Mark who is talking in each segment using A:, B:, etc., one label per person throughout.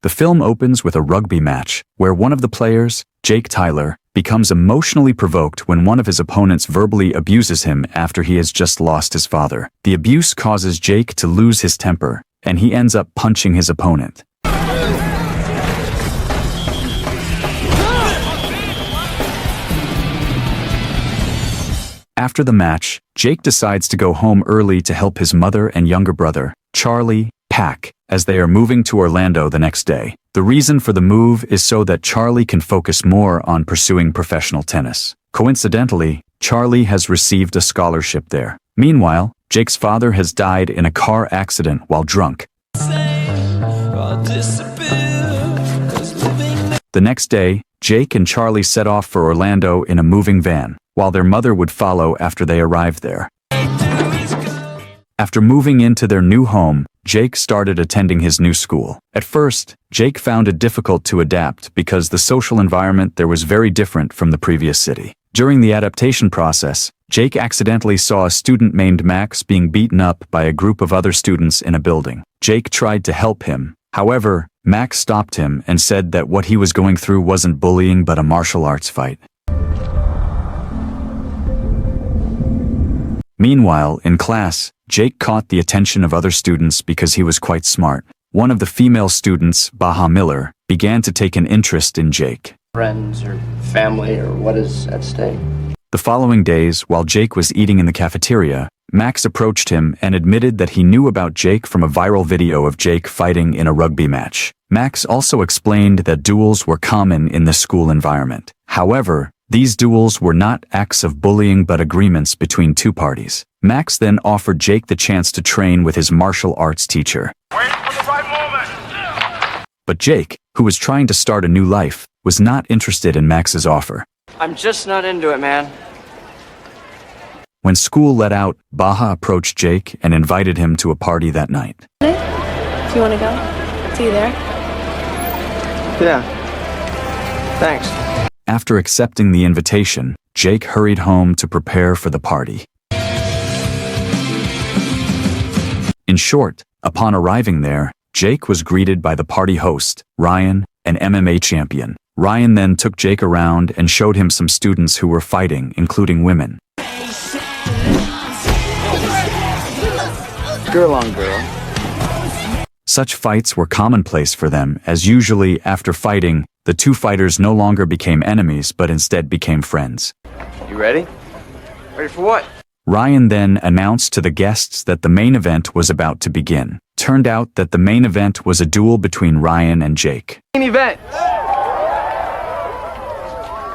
A: The film opens with a rugby match, where one of the players, Jake Tyler, becomes emotionally provoked when one of his opponents verbally abuses him after he has just lost his father. The abuse causes Jake to lose his temper, and he ends up punching his opponent. After the match, Jake decides to go home early to help his mother and younger brother, Charlie, pack, as they are moving to Orlando the next day. The reason for the move is so that Charlie can focus more on pursuing professional tennis. Coincidentally, Charlie has received a scholarship there. Meanwhile, Jake's father has died in a car accident while drunk. The next day, Jake and Charlie set off for Orlando in a moving van, while their mother would follow after they arrived there. After moving into their new home, Jake started attending his new school. At first, Jake found it difficult to adapt because the social environment there was very different from the previous city. During the adaptation process, Jake accidentally saw a student named Max being beaten up by a group of other students in a building. Jake tried to help him. However, Max stopped him and said that what he was going through wasn't bullying but a martial arts fight. Meanwhile, in class, Jake caught the attention of other students because he was quite smart. One of the female students, Baha Miller, began to take an interest in Jake.
B: Friends or family or what is at stake?
A: The following days, while Jake was eating in the cafeteria, Max approached him and admitted that he knew about Jake from a viral video of Jake fighting in a rugby match. Max also explained that duels were common in the school environment. However, these duels were not acts of bullying but agreements between two parties. Max then offered Jake the chance to train with his martial arts teacher.
C: Wait for the right moment!
A: But Jake, who was trying to start a new life, was not interested in Max's offer.
B: I'm just not into it, man.
A: When school let out, Baha approached Jake and invited him to a party that night.
D: Do you want to go? See you there?
B: Yeah. Thanks.
A: After accepting the invitation, Jake hurried home to prepare for the party. In short, upon arriving there, Jake was greeted by the party host, Ryan, an MMA champion. Ryan then took Jake around and showed him some students who were fighting, including women.
B: Girl on girl.
A: Such fights were commonplace for them, as usually after fighting, the two fighters no longer became enemies but instead became friends.
B: You ready? Ready for what?
A: Ryan then announced to the guests that the main event was about to begin. Turned out that the main event was a duel between Ryan and Jake.
B: Main event.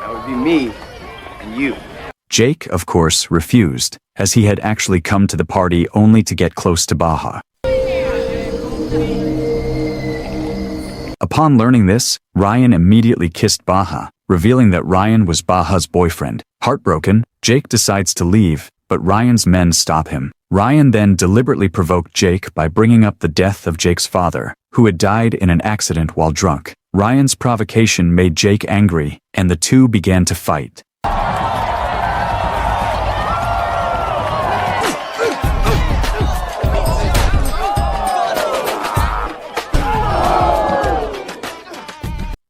B: That would be me and you.
A: Jake, of course, refused, as he had actually come to the party only to get close to Baha. Upon learning this, Ryan immediately kissed Baha, revealing that Ryan was Baha's boyfriend. Heartbroken, Jake decides to leave, but Ryan's men stop him. Ryan then deliberately provoked Jake by bringing up the death of Jake's father, who had died in an accident while drunk. Ryan's provocation made Jake angry, and the two began to fight.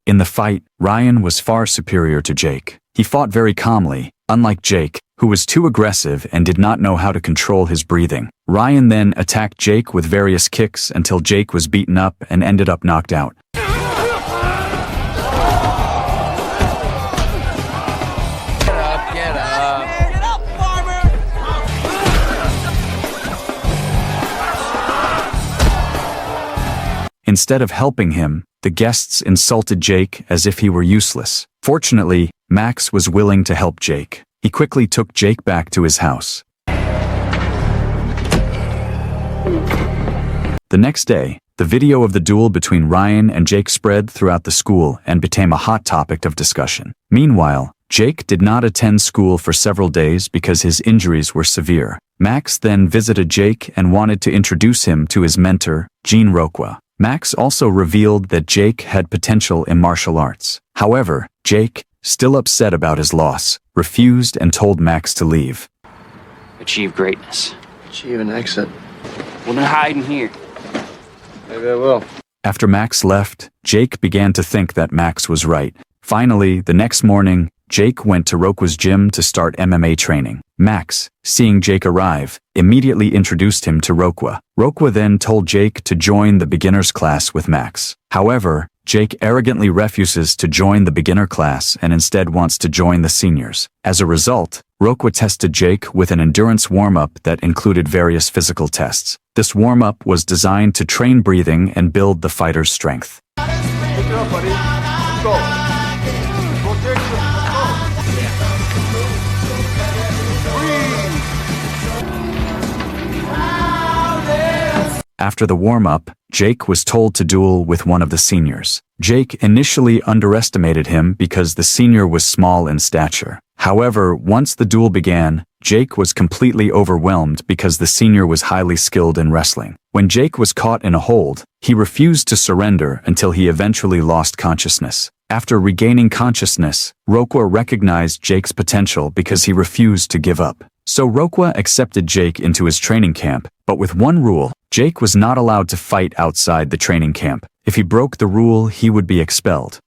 A: In the fight, Ryan was far superior to Jake. He fought very calmly, unlike Jake, who was too aggressive and did not know how to control his breathing. Ryan then attacked Jake with various kicks until Jake was beaten up and ended up knocked out.
B: Get up.
C: Get up, farmer!
A: Instead of helping him, the guests insulted Jake as if he were useless. Fortunately, Max was willing to help Jake. He quickly took Jake back to his house. The next day, the video of the duel between Ryan and Jake spread throughout the school and became a hot topic of discussion. Meanwhile, Jake did not attend school for several days because his injuries were severe. Max then visited Jake and wanted to introduce him to his mentor, Roqua. Max also revealed that Jake had potential in martial arts. However, Jake, still upset about his loss, refused and told Max to leave.
B: Achieve greatness. Achieve an exit.
E: Well, then hide in here.
B: Maybe I will.
A: After Max left, Jake began to think that Max was right. Finally, the next morning, Jake went to Roqua's gym to start MMA training. Max, seeing Jake arrive, immediately introduced him to Roqua. Roqua then told Jake to join the beginner's class with Max. However, Jake arrogantly refuses to join the beginner class and instead wants to join the seniors. As a result, Roqua tested Jake with an endurance warm-up that included various physical tests. This warm-up was designed to train breathing and build the fighter's strength.
C: Pick it up, buddy. Let's go. Go, Jake. Let's go.
A: After the warm-up, Jake was told to duel with one of the seniors. Jake initially underestimated him because the senior was small in stature. However, once the duel began, Jake was completely overwhelmed because the senior was highly skilled in wrestling. When Jake was caught in a hold, he refused to surrender until he eventually lost consciousness. After regaining consciousness, Roqua recognized Jake's potential because he refused to give up. So Roqua accepted Jake into his training camp, but with one rule: Jake was not allowed to fight outside the training camp. If he broke the rule, he would be expelled.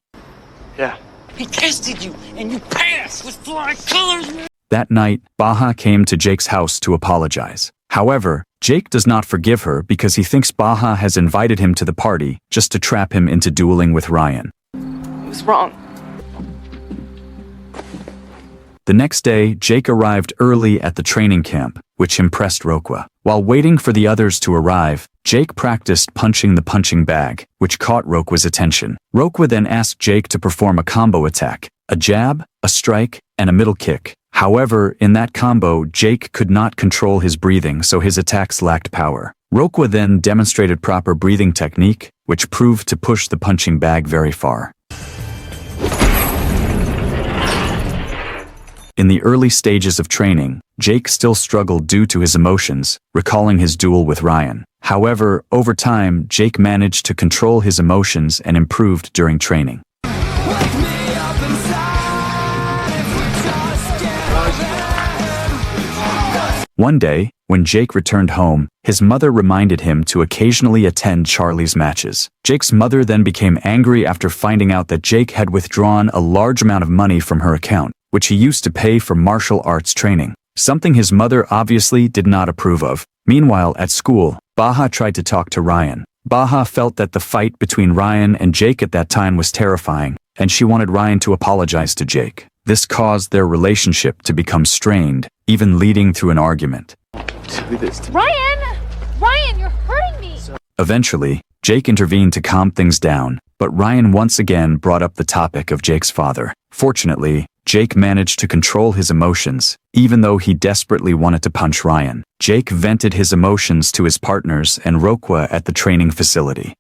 B: Yeah.
E: He tested you, and you passed with flying colors.
A: That night, Baja came to Jake's house to apologize. However, Jake does not forgive her because he thinks Baja has invited him to the party just to trap him into dueling with Ryan.
D: It was wrong.
A: The next day, Jake arrived early at the training camp, which impressed Roqua. While waiting for the others to arrive, Jake practiced punching the punching bag, which caught Roqua's attention. Roqua then asked Jake to perform a combo attack: a jab, a strike, and a middle kick. However, in that combo, Jake could not control his breathing, so his attacks lacked power. Roqua then demonstrated proper breathing technique, which proved to push the punching bag very far. In the early stages of training, Jake still struggled due to his emotions, recalling his duel with Ryan. However, over time, Jake managed to control his emotions and improved during training. One day, when Jake returned home, his mother reminded him to occasionally attend Charlie's matches. Jake's mother then became angry after finding out that Jake had withdrawn a large amount of money from her account, which he used to pay for martial arts training, something his mother obviously did not approve of. Meanwhile, at school, Baja tried to talk to Ryan. Baja felt that the fight between Ryan and Jake at that time was terrifying, and she wanted Ryan to apologize to Jake. This caused their relationship to become strained, even leading to an argument.
F: Ryan! Ryan, you're hurting me!
A: Eventually, Jake intervened to calm things down, but Ryan once again brought up the topic of Jake's father. Fortunately, Jake managed to control his emotions, even though he desperately wanted to punch Ryan. Jake vented his emotions to his partners and Roqua at the training facility.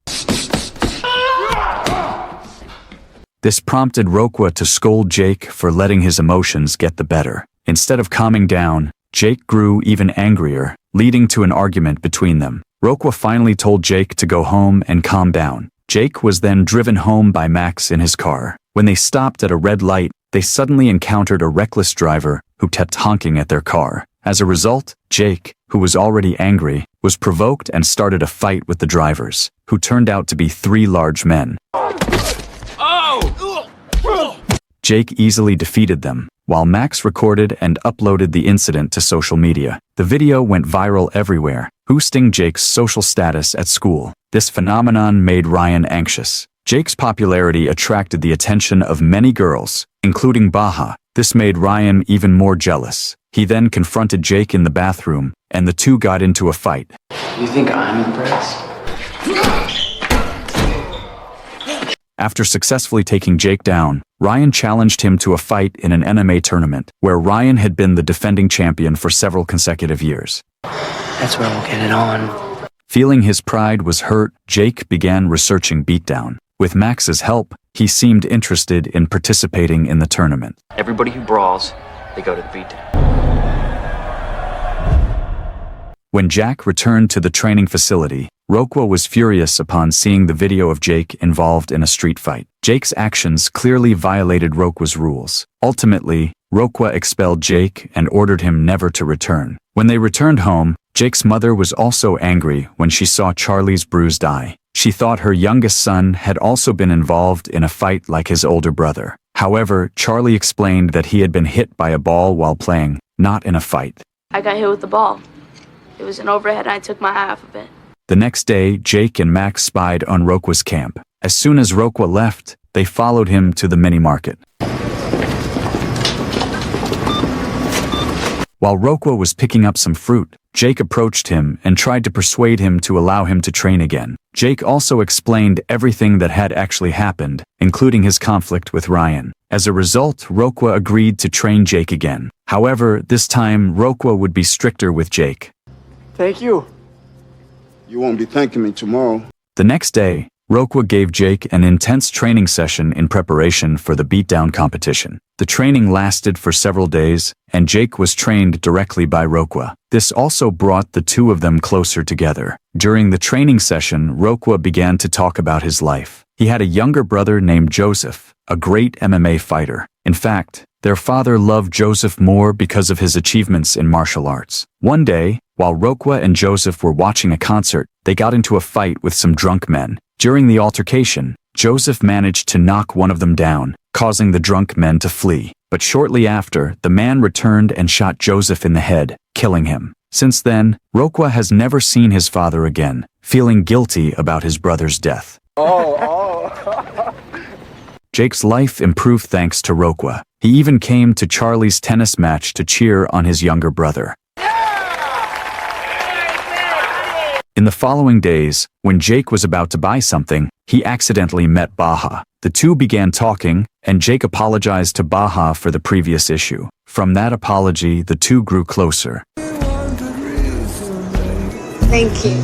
A: This prompted Roqua to scold Jake for letting his emotions get the better. Instead of calming down, Jake grew even angrier, leading to an argument between them. Roqua finally told Jake to go home and calm down. Jake was then driven home by Max in his car. When they stopped at a red light, they suddenly encountered a reckless driver who kept honking at their car. As a result, Jake, who was already angry, was provoked and started a fight with the drivers, who turned out to be 3 large men. Jake easily defeated them, while Max recorded and uploaded the incident to social media. The video went viral everywhere, boosting Jake's social status at school. This phenomenon made Ryan anxious. Jake's popularity attracted the attention of many girls, including Baja. This made Ryan even more jealous. He then confronted Jake in the bathroom, and the two got into a fight.
B: You think I'm impressed?
A: After successfully taking Jake down, Ryan challenged him to a fight in an MMA tournament, where Ryan had been the defending champion for several consecutive years.
B: That's where we'll get it on.
A: Feeling his pride was hurt, Jake began researching beatdown. With Max's help, he seemed interested in participating in the tournament.
B: Everybody who brawls, they go to the beatdown.
A: When Jack returned to the training facility, Roqua was furious upon seeing the video of Jake involved in a street fight. Jake's actions clearly violated Roqua's rules. Ultimately, Roqua expelled Jake and ordered him never to return. When they returned home, Jake's mother was also angry when she saw Charlie's bruised eye. She thought her youngest son had also been involved in a fight like his older brother. However, Charlie explained that he had been hit by a ball while playing, not in a fight.
D: I got hit with the ball. It was an overhead and I took my half of it.
A: The next day, Jake and Max spied on Roqua's camp. As soon as Roqua left, they followed him to the mini-market. While Roqua was picking up some fruit, Jake approached him and tried to persuade him to allow him to train again. Jake also explained everything that had actually happened, including his conflict with Ryan. As a result, Roqua agreed to train Jake again. However, this time, Roqua would be stricter with Jake.
C: Thank you.
G: You won't be thanking me tomorrow.
A: The next day, Roqua gave Jake an intense training session in preparation for the beatdown competition. The training lasted for several days, and Jake was trained directly by Roqua. This also brought the two of them closer together. During the training session, Roqua began to talk about his life. He had a younger brother named Joseph, a great MMA fighter. In fact, their father loved Joseph more because of his achievements in martial arts. One day, while Roqua and Joseph were watching a concert, they got into a fight with some drunk men. During the altercation, Joseph managed to knock one of them down, causing the drunk men to flee. But shortly after, the man returned and shot Joseph in the head, killing him. Since then, Roqua has never seen his father again, feeling guilty about his brother's death. Jake's life improved thanks to Roqua. He even came to Charlie's tennis match to cheer on his younger brother. In the following days, when Jake was about to buy something, he accidentally met Baja. The two began talking, and Jake apologized to Baja for the previous issue. From that apology, the two grew closer.
H: Thank you.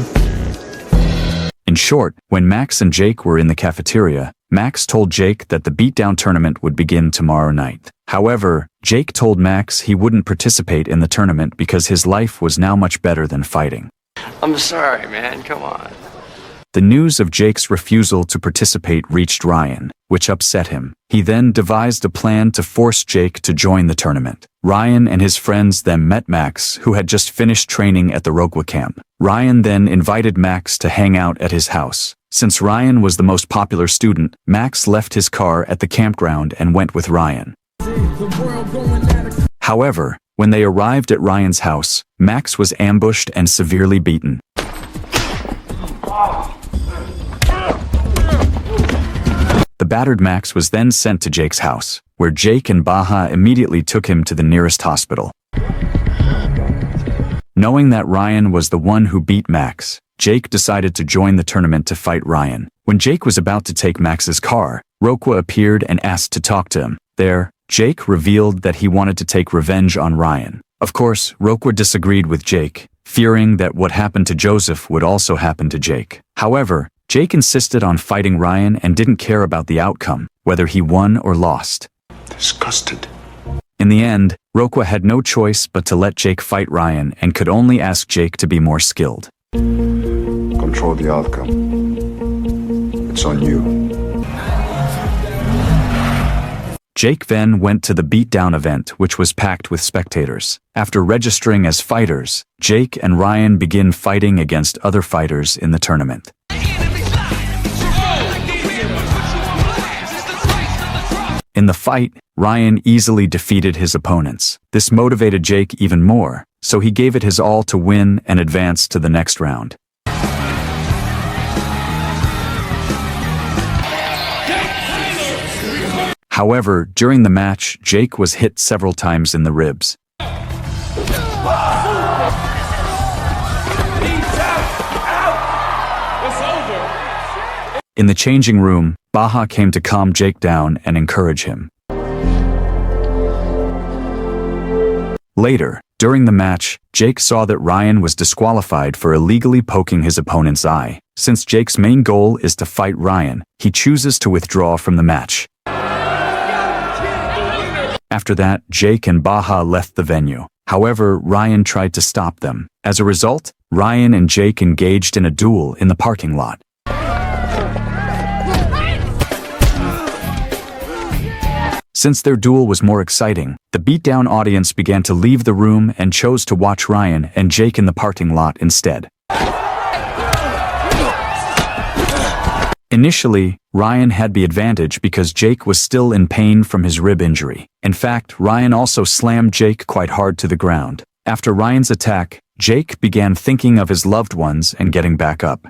A: In short, when Max and Jake were in the cafeteria, Max told Jake that the beatdown tournament would begin tomorrow night. However, Jake told Max he wouldn't participate in the tournament because his life was now much better than fighting.
B: I'm sorry, man. Come on.
A: The news of Jake's refusal to participate reached Ryan, which upset him. He then devised a plan to force Jake to join the tournament. Ryan and his friends then met Max, who had just finished training at the Roqua camp. Ryan then invited Max to hang out at his house. Since Ryan was the most popular student, Max left his car at the campground and went with Ryan. However, when they arrived at Ryan's house, Max was ambushed and severely beaten. The battered Max was then sent to Jake's house, where Jake and Baja immediately took him to the nearest hospital. Knowing that Ryan was the one who beat Max, Jake decided to join the tournament to fight Ryan. When Jake was about to take Max's car, Roqua appeared and asked to talk to him. There, Jake revealed that he wanted to take revenge on Ryan. Of course, Roqua disagreed with Jake, fearing that what happened to Joseph would also happen to Jake. However, Jake insisted on fighting Ryan and didn't care about the outcome, whether he won or lost.
G: Disgusted.
A: In the end, Roqua had no choice but to let Jake fight Ryan and could only ask Jake to be more skilled.
G: Control the outcome. It's on you.
A: Jake then went to the beatdown event, which was packed with spectators. After registering as fighters, Jake and Ryan begin fighting against other fighters in the tournament. In the fight, Ryan easily defeated his opponents. This motivated Jake even more, so he gave it his all to win and advance to the next round. However, during the match, Jake was hit several times in the ribs. In the changing room, Baja came to calm Jake down and encourage him. Later, during the match, Jake saw that Ryan was disqualified for illegally poking his opponent's eye. Since Jake's main goal is to fight Ryan, he chooses to withdraw from the match. After that, Jake and Baja left the venue. However, Ryan tried to stop them. As a result, Ryan and Jake engaged in a duel in the parking lot. Since their duel was more exciting, the beatdown audience began to leave the room and chose to watch Ryan and Jake in the parking lot instead. Initially, Ryan had the advantage because Jake was still in pain from his rib injury. In fact, Ryan also slammed Jake quite hard to the ground. After Ryan's attack, Jake began thinking of his loved ones and getting back up.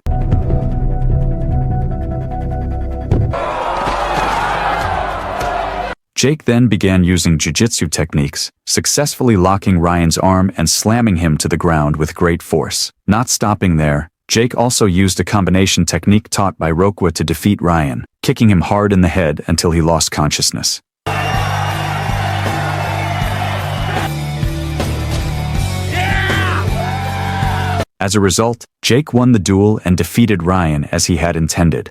A: Jake then began using jiu-jitsu techniques, successfully locking Ryan's arm and slamming him to the ground with great force. Not stopping there, Jake also used a combination technique taught by Roqua to defeat Ryan, kicking him hard in the head until he lost consciousness. As a result, Jake won the duel and defeated Ryan as he had intended.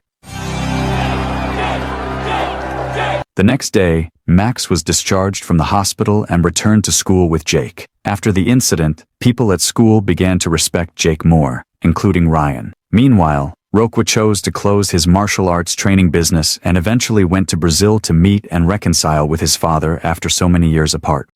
A: The next day, Max was discharged from the hospital and returned to school with Jake. After the incident, people at school began to respect Jake more, including Ryan. Meanwhile, Roqua chose to close his martial arts training business and eventually went to Brazil to meet and reconcile with his father after so many years apart.